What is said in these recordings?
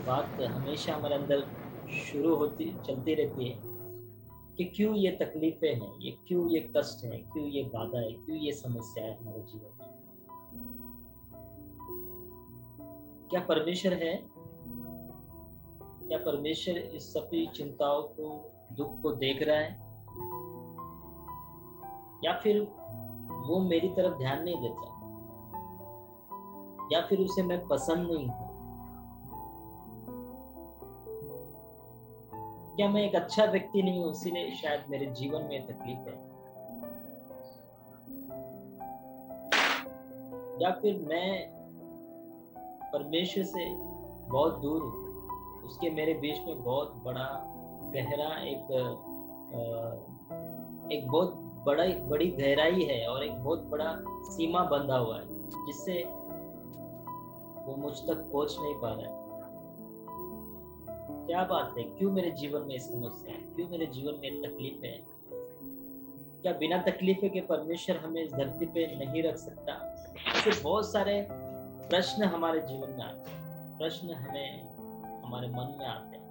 बात हमेशा हमारे अंदर शुरू होती चलती रहती है कि क्यों ये तकलीफें हैं, ये क्यों ये कष्ट है, क्यों ये बाधा है, क्यों ये समस्या है हमारे जीवन में। क्या परमेश्वर है? क्या परमेश्वर इस सभी चिंताओं को, दुख को देख रहा है, या फिर वो मेरी तरफ ध्यान नहीं देता, या फिर उसे मैं पसंद नहीं हूँ? क्या मैं एक अच्छा व्यक्ति नहीं हूँ, इसीलिए शायद मेरे जीवन में तकलीफ है? या फिर मैं परमेश्वर से बहुत दूर हूँ, उसके मेरे बीच में बहुत बड़ा गहरा एक बहुत बड़ी गहराई है और एक बहुत बड़ा सीमा बंधा हुआ है, जिससे वो मुझ तक पहुंच नहीं पा रहा है। क्या बात है? क्यों मेरे जीवन में समस्या है? क्यों मेरे जीवन में तकलीफ है? क्या बिना तकलीफे के परमेश्वर हमें इस धरती पे नहीं रख सकता? ऐसे बहुत सारे प्रश्न हमारे जीवन में आते हैं, प्रश्न हमारे मन में आते हैं।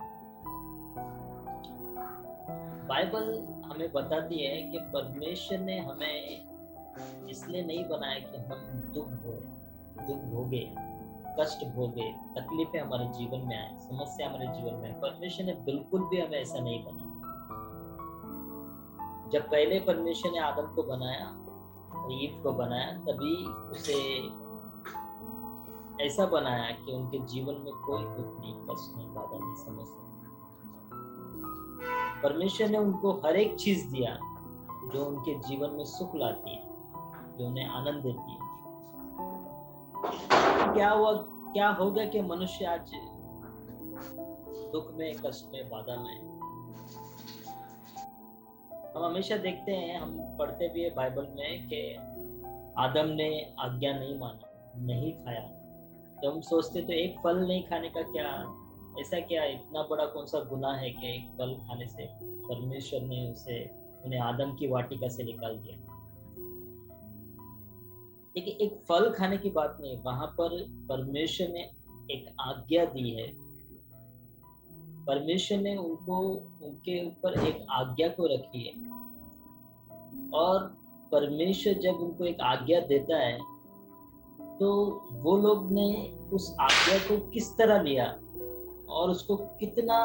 बाइबल हमें बताती है कि परमेश्वर ने हमें इसलिए नहीं बनाया कि हम दुख भोगे, कष्ट भोगे, तकलीफें हमारे जीवन में आए, समस्या हमारे जीवन में। परमेश्वर ने बिल्कुल भी हमें ऐसा नहीं बनाया। जब पहले परमेश्वर ने आदम को बनाया, ईव को बनाया, तभी उसे ऐसा बनाया कि उनके जीवन में कोई दुख नहीं, कष्ट नहीं, बाधा नहीं, समस्या। परमेश्वर ने उनको हर एक चीज दिया जो उनके जीवन में सुख लाती है, जो उन्हें आनंद देती है। क्या हो गया कि मनुष्य आज दुख में, कष्ट में, बाधा में। हम हमेशा देखते हैं, हम पढ़ते भी है बाइबल में कि आदम ने आज्ञा नहीं मानी, नहीं खाया। तो हम सोचते तो एक फल नहीं खाने का क्या, ऐसा क्या इतना बड़ा कौन सा गुनाह है कि एक फल खाने से परमेश्वर ने उन्हें आदम की वाटिका से निकाल दिया। लेकिन एक फल खाने की बात नहीं, वहां पर परमेश्वर ने एक आज्ञा दी है। परमेश्वर ने उनके ऊपर एक आज्ञा को रखी है, और परमेश्वर जब उनको एक आज्ञा देता है तो वो लोग ने उस आज्ञा को किस तरह लिया और उसको कितना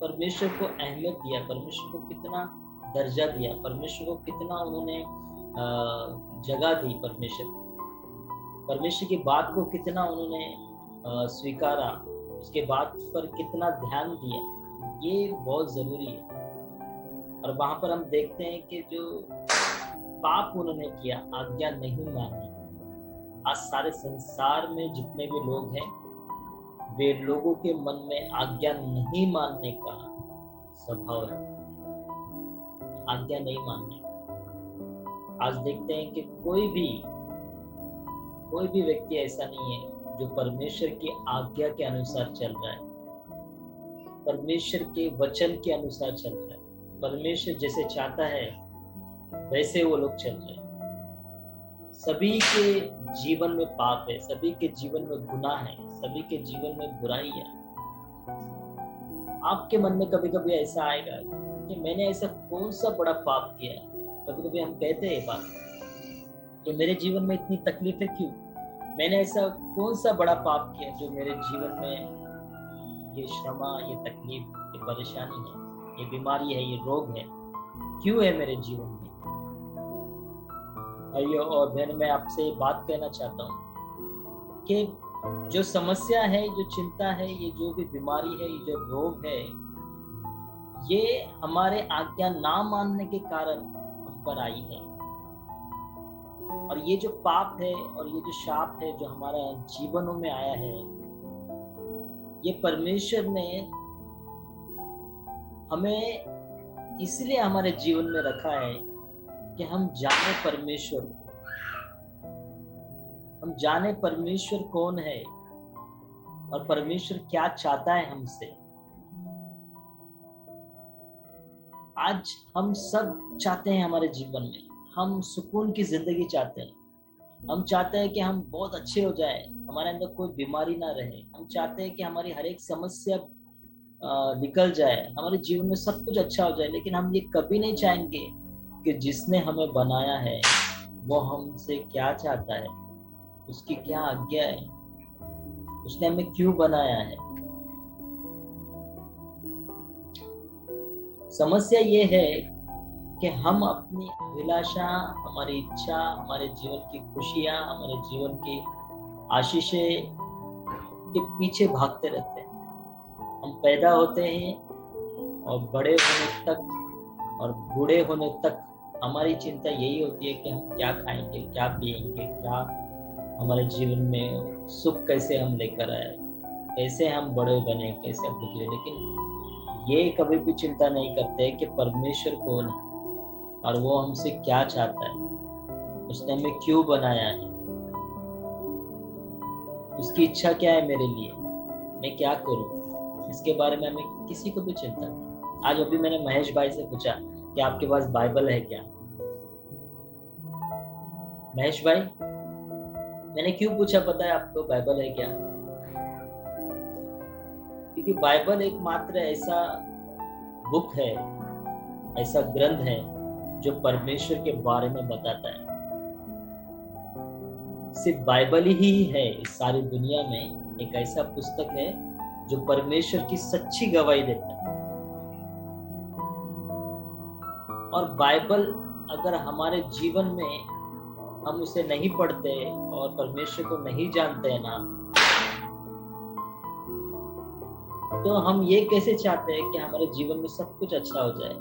परमेश्वर को अहमियत दिया, परमेश्वर को कितना दर्जा दिया, परमेश्वर को कितना उन्होंने जगह दी, परमेश्वर की बात को कितना उन्होंने स्वीकारा, उसके बात पर कितना ध्यान दिया, ये बहुत जरूरी है। और वहां पर हम देखते हैं कि जो पाप उन्होंने किया, आज्ञा नहीं मानी। आज सारे संसार में जितने भी लोग हैं, वे लोगों के मन में आज्ञा नहीं मानने का स्वभाव है, आज्ञा नहीं मानने का। आज देखते हैं कि कोई भी व्यक्ति ऐसा नहीं है जो परमेश्वर की आज्ञा के अनुसार चल रहा है, परमेश्वर के वचन के अनुसार चल रहा है। परमेश्वर जैसे चाहता है वैसे वो लोग चल रहे हैं। सभी के जीवन में पाप है, सभी के जीवन में गुनाह है, सभी के जीवन में बुराई है। आपके मन में कभी कभी ऐसा आएगा कि मैंने ऐसा कौन सा बड़ा पाप किया है। कभी कभी हम कहते हैं ये बात कि मेरे जीवन में इतनी तकलीफें क्यों, मैंने ऐसा कौन सा बड़ा पाप किया जो मेरे जीवन में ये श्रमा, ये तकलीफ, ये परेशानी है, ये बीमारी है, ये रोग है, क्यों है मेरे जीवन में। भाइयों और बहन, मैं आपसे बात कहना चाहता हूँ कि जो समस्या है, जो चिंता है, ये जो भी बीमारी है, ये जो रोग है, ये हमारे आज्ञा ना मानने के कारण हम पर आई है। और ये जो पाप है और ये जो शाप है जो हमारे जीवनों में आया है, ये परमेश्वर ने हमें इसलिए हमारे जीवन में रखा है कि हम जाने परमेश्वर को, हम जाने परमेश्वर कौन है और परमेश्वर क्या चाहता है हमसे। आज हम सब चाहते हैं हमारे जीवन में, हम सुकून की जिंदगी चाहते हैं। हम चाहते हैं कि हम बहुत अच्छे हो जाए, हमारे अंदर कोई बीमारी ना रहे। हम चाहते हैं कि हमारी हर एक समस्या निकल जाए, हमारे जीवन में सब कुछ अच्छा हो जाए। लेकिन हम ये कभी नहीं चाहेंगे कि जिसने हमें बनाया है वो हमसे क्या चाहता है, उसकी क्या आज्ञा है, उसने हमें क्यों बनाया है। समस्या ये है कि हम अपनी अभिलाषा, हमारी इच्छा, हमारे जीवन की खुशियां, हमारे जीवन की आशीषें के पीछे भागते रहते हैं। हम पैदा होते हैं और बड़े होने तक और बूढ़े होने तक हमारी चिंता यही होती है कि हम क्या खाएंगे, क्या पिएंगे, क्या हमारे जीवन में सुख कैसे हम लेकर आए, कैसे हम बड़े बने, कैसे हम निकले। लेकिन ये कभी भी चिंता नहीं करते कि परमेश्वर कौन है और वो हमसे क्या चाहता है, उसने हमें क्यों बनाया है, उसकी इच्छा क्या है मेरे लिए, मैं क्या करूं। इसके बारे में हमें किसी को भी चिंता नहीं। आज अभी मैंने महेश भाई से पूछा कि आपके पास बाइबल है क्या। महेश भाई, मैंने क्यों पूछा पता है आपको बाइबल है क्या? क्योंकि बाइबल एकमात्र ऐसा बुक है, ऐसा ग्रंथ है जो परमेश्वर के बारे में बताता है। सिर्फ बाइबल ही है इस सारी दुनिया में एक ऐसा पुस्तक है जो परमेश्वर की सच्ची गवाही देता है। और बाइबल अगर हमारे जीवन में हम उसे नहीं पढ़ते और परमेश्वर को नहीं जानते हैं ना, तो हम ये कैसे चाहते हैं कि हमारे जीवन में सब कुछ अच्छा हो जाए।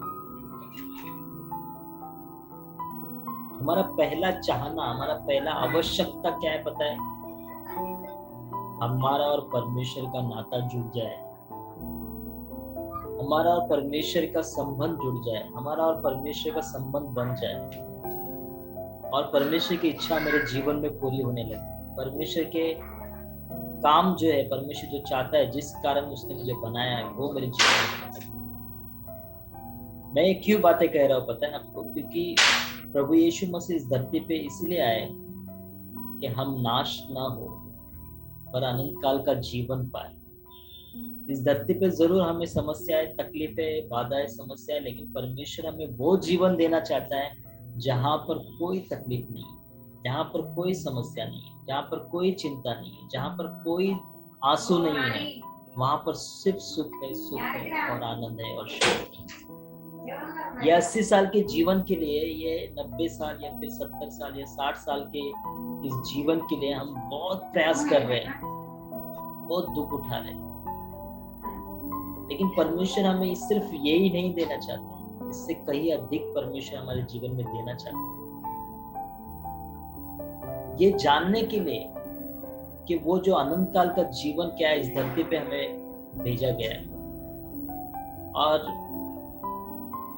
हमारा पहला चाहना, हमारा पहला आवश्यकता क्या है पता है? हमारा और परमेश्वर का नाता जुड़ जाए, हमारा और परमेश्वर का संबंध जुड़ जाए, हमारा और परमेश्वर का संबंध बन जाए और परमेश्वर की इच्छा मेरे जीवन में पूरी होने लगे। परमेश्वर के काम जो है, परमेश्वर जो चाहता है, जिस कारण उसने मुझे बनाया है, वो मेरे जीवन में होने लगे। मैं क्यों बातें कह रहा हूँ पता है आपको? क्योंकि प्रभु यीशु मसीह इस धरती पे इसलिए आए कि हम नाश ना हो पर अनंत काल का जीवन पाए। इस धरती पे जरूर हमें समस्याएं, तकलीफें, बाधाएं, समस्याएं, लेकिन परमेश्वर हमें वो जीवन देना चाहता है जहां पर कोई तकलीफ नहीं है, जहां पर कोई समस्या नहीं है, जहां पर कोई चिंता नहीं है, जहां पर कोई आंसू नहीं है। वहां पर सिर्फ सुख है, सुख है और आनंद है और शांति है। ये 80 साल के जीवन के लिए, ये 90 साल या फिर 70 साल या 60 साल के इस जीवन के लिए हम बहुत प्रयास कर रहे हैं, बहुत दुख उठा रहे हैं। लेकिन परमेश्वर हमें सिर्फ यही नहीं देना चाहते, इससे कहीं अधिक परमेश्वर हमारे जीवन में देना चाहते हैं। ये जानने के लिए कि वो जो अनंत काल का जीवन क्या है, इस धरती पे हमें भेजा गया है। और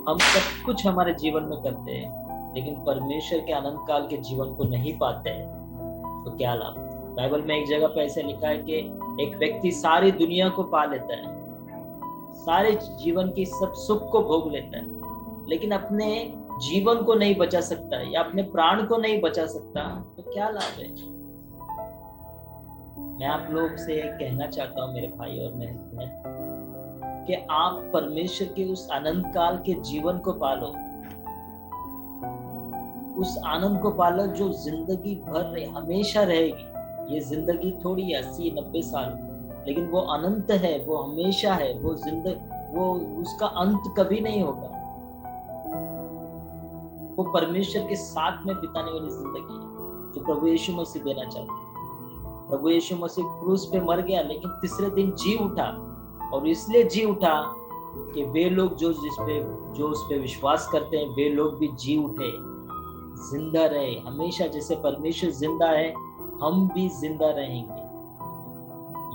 हम सब कुछ हमारे जीवन में करते हैं, लेकिन परमेश्वर के अनंत काल के जीवन को नहीं पाते हैं, तो क्या लाभ? बाइबल में एक जगह पे ऐसे लिखा है कि एक व्यक्ति सारी दुनिया को पा लेता है, सारे जीवन की सब सुख को भोग लेता है, लेकिन अपने जीवन को नहीं बचा सकता या अपने प्राण को नहीं बचा सकता, तो क्या लाभ है? मैं आप लोग से कहना चाहता हूँ मेरे भाई और मेरे बहन, कि आप परमेश्वर के उस अनंत काल के जीवन को पालो, उस आनंद को पालो जो जिंदगी भर हमेशा रहेगी। ये जिंदगी थोड़ी 80-90 साल, लेकिन वो अनंत है, वो हमेशा है, वो वो उसका अंत कभी नहीं होगा। वो परमेश्वर के साथ में बिताने वाली जिंदगी है जो प्रभु यीशु मसीह देना चाहते हैं। प्रभु यीशु मसीह क्रूस पे मर गया, लेकिन तीसरे दिन जी उठा, और इसलिए जी उठा कि वे लोग जो उस पे विश्वास करते हैं, वे लोग भी जी उठे, जिंदा रहे हमेशा। जैसे परमेश्वर जिंदा है, हम भी जिंदा रहेंगे।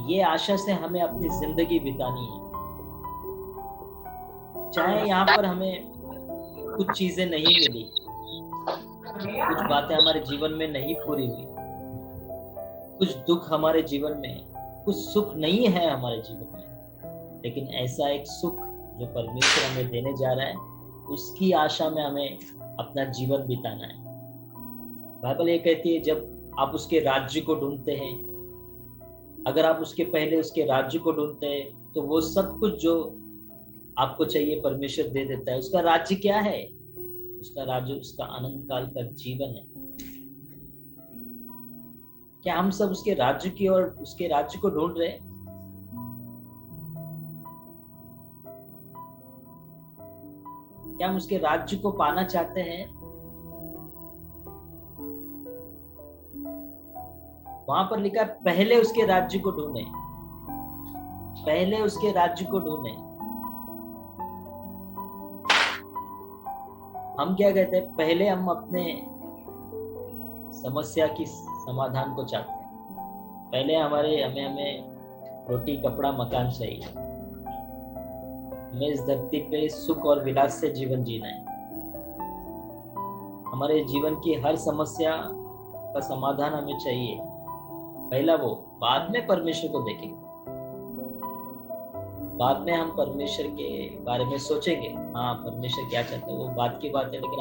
ये आशा से हमें अपनी जिंदगी बितानी है। चाहे यहाँ पर हमें कुछ चीजें नहीं मिली, कुछ बातें हमारे जीवन में नहीं पूरी हुई, कुछ दुख हमारे जीवन में, कुछ सुख नहीं है हमारे जीवन में, लेकिन ऐसा एक सुख जो परमेश्वर हमें देने जा रहा है, उसकी आशा में हमें अपना जीवन बिताना है। बाइबल ये कहती है जब आप उसके राज्य को ढूंढते हैं, अगर आप उसके पहले उसके राज्य को ढूंढते हैं तो वो सब कुछ जो आपको चाहिए परमेश्वर दे देता है। उसका राज्य क्या है? उसका राज्य उसका अनंत काल का जीवन है। क्या हम सब उसके राज्य की और उसके राज्य को ढूंढ रहे हैं? क्या हम उसके राज्य को पाना चाहते हैं? वहां पर लिखा है पहले उसके राज्य को ढूंढे, पहले उसके राज्य को ढूंढे। हम क्या कहते हैं? पहले हम अपने समस्या की समाधान को चाहते हैं। पहले हमें रोटी कपड़ा मकान चाहिए। हमें इस धरती पे सुख और विलास से जीवन जीना है। हमारे जीवन की हर समस्या का समाधान हमें चाहिए, पहला वो। बाद में परमेश्वर को देखेंगे, बाद में हम परमेश्वर के बारे में सोचेंगे। हाँ, परमेश्वर क्या चाहते हैं वो बात की बात है, लेकिन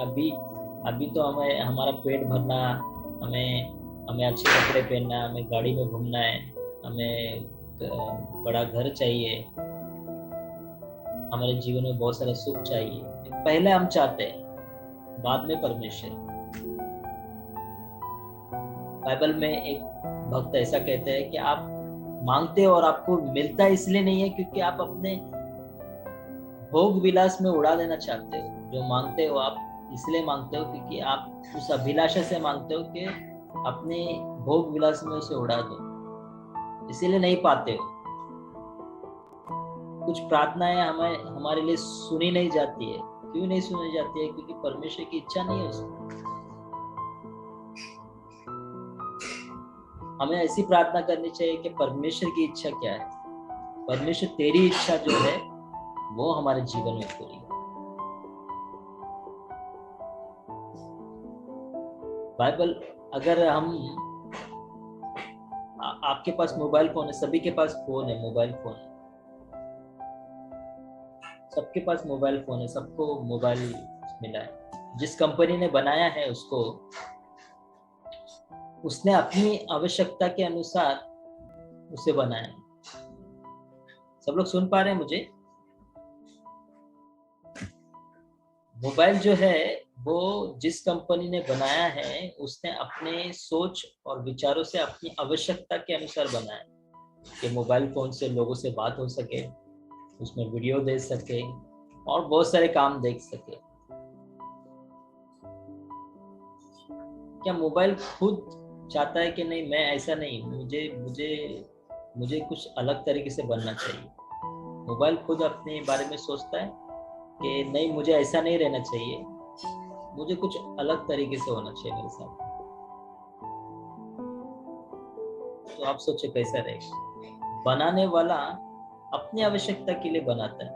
अभी तो हमें हमारा पेट भरना, हमें अच्छे कपड़े पहनना, हमें गाड़ी में घूमना है, हमें बड़ा घर चाहिए, हमारे जीवन में बहुत सारा सुख चाहिए। पहले हम चाहते हैं, बाद में परमेश्वर। बाइबल में एक भक्त ऐसा कहते हैं कि आप मांगते हो और आपको मिलता इसलिए नहीं है क्योंकि आप अपने भोग विलास में उड़ा देना चाहते हो। जो मांगते हो आप इसलिए मांगते हो क्योंकि आप उस अभिलाषा से मांगते हो कि अपने भोग विलास में उसे उड़ा दो, इसीलिए नहीं पाते हो। कुछ प्रार्थनाएं हमारे लिए सुनी नहीं जाती है। क्यों नहीं सुनी जाती है? क्योंकि परमेश्वर की इच्छा नहीं है उसमें। हमें ऐसी प्रार्थना करनी चाहिए कि परमेश्वर की इच्छा क्या है। परमेश्वर तेरी इच्छा जो है वो हमारे जीवन में पूरी हो। बाइबल, अगर हम आपके पास मोबाइल फोन है, सभी के पास फोन है, मोबाइल फोन है, सबके पास मोबाइल फोन है, सबको मोबाइल मिला है। जिस कंपनी ने बनाया है उसने अपनी आवश्यकता के अनुसार उसे बनाया। सब लोग सुन पा रहे हैं मुझे? मोबाइल जो है वो जिस कंपनी ने बनाया है उसने अपने सोच और विचारों से अपनी आवश्यकता के अनुसार बनाया कि मोबाइल फोन से लोगों से बात हो सके, उसमें वीडियो देख सके और बहुत सारे काम देख सके। क्या मोबाइल खुद चाहता है कि नहीं, मैं ऐसा नहीं, मुझे कुछ अलग तरीके से बनना चाहिए? मोबाइल खुद अपने बारे में सोचता है कि नहीं, मुझे ऐसा नहीं रहना चाहिए, मुझे कुछ अलग तरीके से होना चाहिए मेरे साथ। तो आप सोचे कैसा रहेगा? बनाने वाला अपनी आवश्यकता के लिए बनाता है।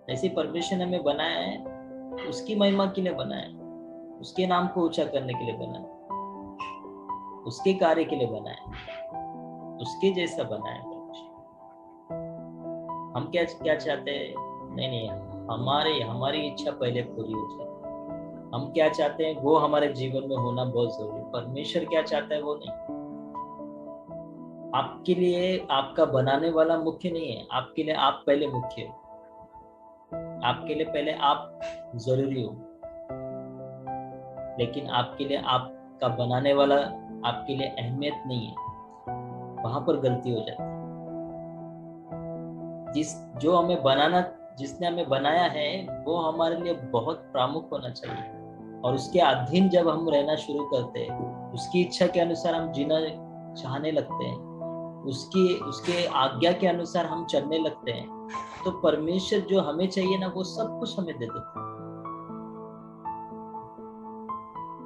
ऐसे परमेश्वर ने हमें बनाया है, उसकी महिमा के लिए बनाया है, उसके नाम को ऊंचा करने के लिए बनाया, उसके कार्य के लिए बनाया, उसके जैसा बनाया परमेश्वर। हम क्या चाहते हैं? नहीं, हमारी इच्छा पहले पूरी हो जाए। हम क्या चाहते हैं वो हमारे जीवन में होना बहुत जरूरी है। परमेश्वर क्या चाहता है वो नहीं। आपके लिए आपका बनाने वाला मुख्य नहीं है, आपके लिए आप पहले मुख्य हो। आपके लिए पहले आप जरूरी हो, लेकिन आपके लिए आपका बनाने वाला आपके लिए अहमियत नहीं है। वहां पर गलती हो जाती है। जिसने हमें बनाया है वो हमारे लिए बहुत प्रमुख होना चाहिए, और उसके अधीन जब हम रहना शुरू करते हैं, उसकी इच्छा के अनुसार हम जीना चाहने लगते हैं, उसके आज्ञा के अनुसार हम चलने लगते हैं, तो परमेश्वर जो हमें चाहिए ना वो सब कुछ हमें दे देता है।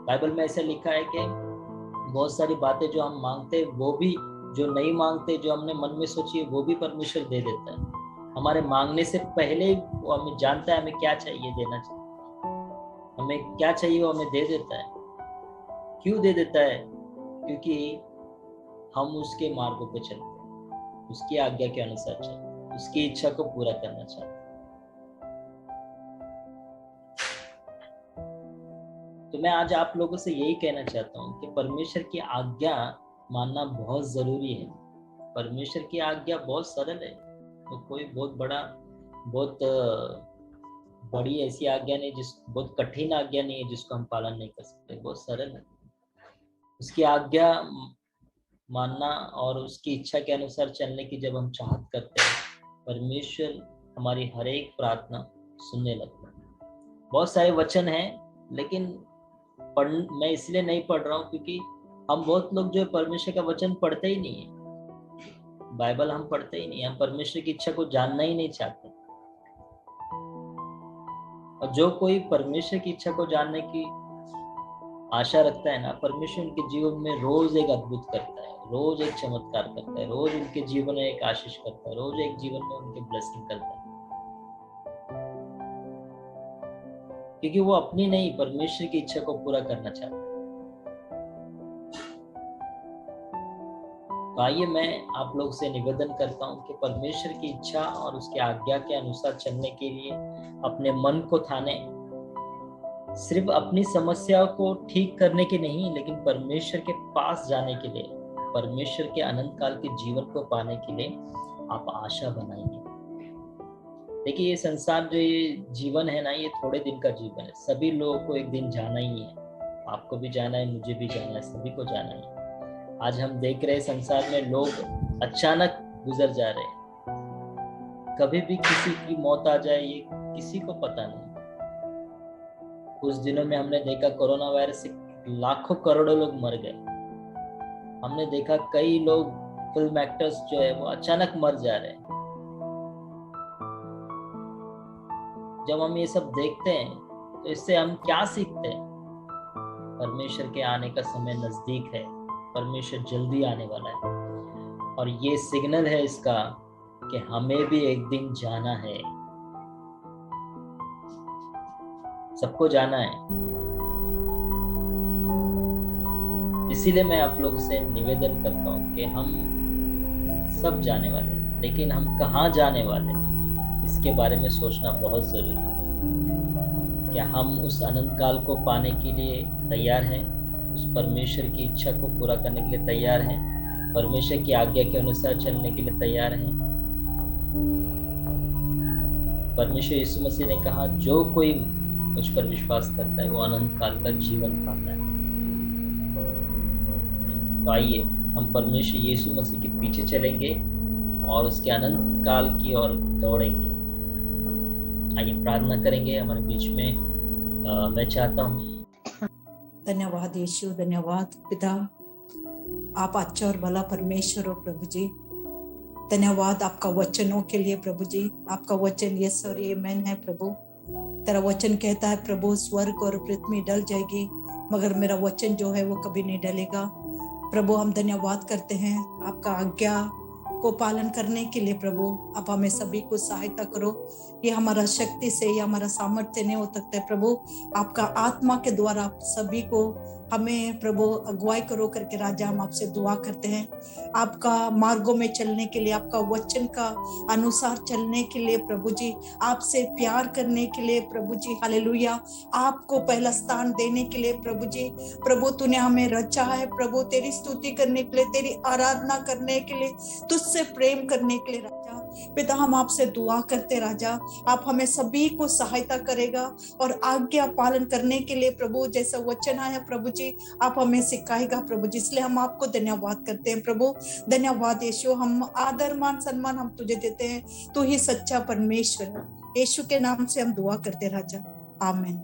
बाइबल में ऐसा लिखा है कि बहुत सारी बातें जो हम मांगते हैं वो भी, जो नहीं मांगते, जो हमने मन में सोची है वो भी परमेश्वर दे देता है। हमारे मांगने से पहले वो हमें जानता है हमें क्या चाहिए, देना चाहिए, हमें क्या चाहिए वो हमें दे देता है। क्यों दे देता है? क्योंकि हम उसके मार्गों पे चलते हैं, उसकी आज्ञा के अनुसार चलते हैं, उसकी इच्छा को पूरा करना चाहते हैं। तो मैं आज आप लोगों से यही कहना चाहता हूँ कि परमेश्वर की आज्ञा मानना बहुत ज़रूरी है। परमेश्वर की आज्ञा बहुत सरल है, तो कोई बहुत बड़ी ऐसी आज्ञा नहीं, बहुत कठिन आज्ञा नहीं है जिसको हम पालन नहीं कर सकते, बहुत सरल है। उसकी आज्ञा मानना और उसकी इच्छा के अनुसार चलने की जब हम चाहत करते हैं, परमेश्वर हमारी हर एक प्रार्थना सुनने लगता है। बहुत सारे वचन हैं, लेकिन मैं इसलिए नहीं पढ़ रहा हूँ क्योंकि हम बहुत लोग जो है परमेश्वर का वचन पढ़ते ही नहीं है, बाइबल हम पढ़ते ही नहीं, हम परमेश्वर की इच्छा को जानना ही नहीं चाहते। और जो कोई परमेश्वर की इच्छा को जानने की आशा रखता है ना, परमेश्वर उनके जीवन में रोज एक अद्भुत करता है, रोज एक चमत्कार करता है, रोज उनके जीवन में एक आशीष करता है, रोज एक जीवन में उनके ब्लेसिंग करता है, क्योंकि वो अपनी नहीं परमेश्वर की इच्छा को पूरा करना चाहता है। तो आइए मैं आप लोग से निवेदन करता हूँ कि परमेश्वर की इच्छा और उसकी आज्ञा के अनुसार चलने के लिए अपने मन को थाने, सिर्फ अपनी समस्या को ठीक करने के नहीं, लेकिन परमेश्वर के पास जाने के लिए, परमेश्वर के अनंत काल के जीवन को पाने के लिए आप आशा बनाएंगे। देखिए, ये संसार जो ये जीवन है ना, ये थोड़े दिन का जीवन है। सभी लोगों को एक दिन जाना ही है, आपको भी जाना है, मुझे भी जाना है, सभी को जाना है। आज हम देख रहे हैं संसार में लोग अचानक गुजर जा रहे हैं, कभी भी किसी की मौत आ जाए ये किसी को पता नहीं। कुछ दिनों में हमने देखा कोरोना वायरस से लाखों करोड़ों लोग मर गए। हमने देखा कई लोग फिल्म एक्टर्स जो है वो अचानक मर जा रहे हैं। जब हम ये सब देखते हैं तो इससे हम क्या सीखते हैं? परमेश्वर के आने का समय नजदीक है, परमेश्वर जल्दी आने वाला है, और ये सिग्नल है इसका कि हमें भी एक दिन जाना है, सबको जाना है। इसीलिए मैं आप लोग से निवेदन करता हूँ कि हम सब जाने वाले हैं, लेकिन हम कहाँ जाने वाले हैं इसके बारे में सोचना बहुत जरूरी है। क्या हम उस अनंत काल को पाने के लिए तैयार हैं? उस परमेश्वर की इच्छा को पूरा करने के लिए तैयार हैं? परमेश्वर की आज्ञा के अनुसार चलने के लिए तैयार हैं? परमेश्वर यीशु मसीह ने कहा, जो कोई मुझ पर विश्वास करता है वो अनंत काल का जीवन पाता है। तो आइए हम परमेश्वर यीशु मसीह के पीछे चलेंगे और उसके अनंत काल की ओर दौड़ेंगे। आइए प्रार्थना करेंगे। हमारे बीच में मैं चाहता हूँ। धन्यवाद यीशु, धन्यवाद पिता, आप अच्छा और भला परमेश्वर हो प्रभु जी। धन्यवाद आपका वचनों के लिए प्रभु जी। आपका वचन यस और आमीन है प्रभु। तेरा वचन कहता है प्रभु, स्वर्ग और पृथ्वी डल जाएगी मगर मेरा वचन जो है वो कभी नहीं डलेगा। प्रभु हम धन्यवाद करते हैं आपका आज्ञा को पालन करने के लिए। प्रभु आप हमें सभी को सहायता करो। ये हमारा शक्ति से या हमारा सामर्थ्य नहीं हो सकता है प्रभु, आपका आत्मा के द्वारा आप सभी को हमें प्रभु अगुवाई करो करके राजा हम आपसे दुआ करते हैं। आपका मार्गों में चलने के लिए, आपका वचन का अनुसार चलने के लिए प्रभु जी, आपसे प्यार करने के लिए प्रभु जी, हालेलुया, आपको पहला स्थान देने के लिए प्रभु जी। प्रभु तूने हमें रचा है प्रभु तेरी स्तुति करने के लिए, तेरी आराधना करने के लिए, तुझसे प्रेम करने के लिए राजा। पिता हम आपसे दुआ करते राजा, आप हमें सभी को सहायता करेगा और आज्ञा पालन करने के लिए प्रभु, जैसा वचन आया प्रभु जी आप हमें सिखाएगा प्रभु जी। इसलिए हम आपको धन्यवाद करते हैं प्रभु। धन्यवाद यीशु, हम आदर मान सम्मान हम तुझे देते हैं, तू ही सच्चा परमेश्वर है। यीशु के नाम से हम दुआ करते राजा, आमीन।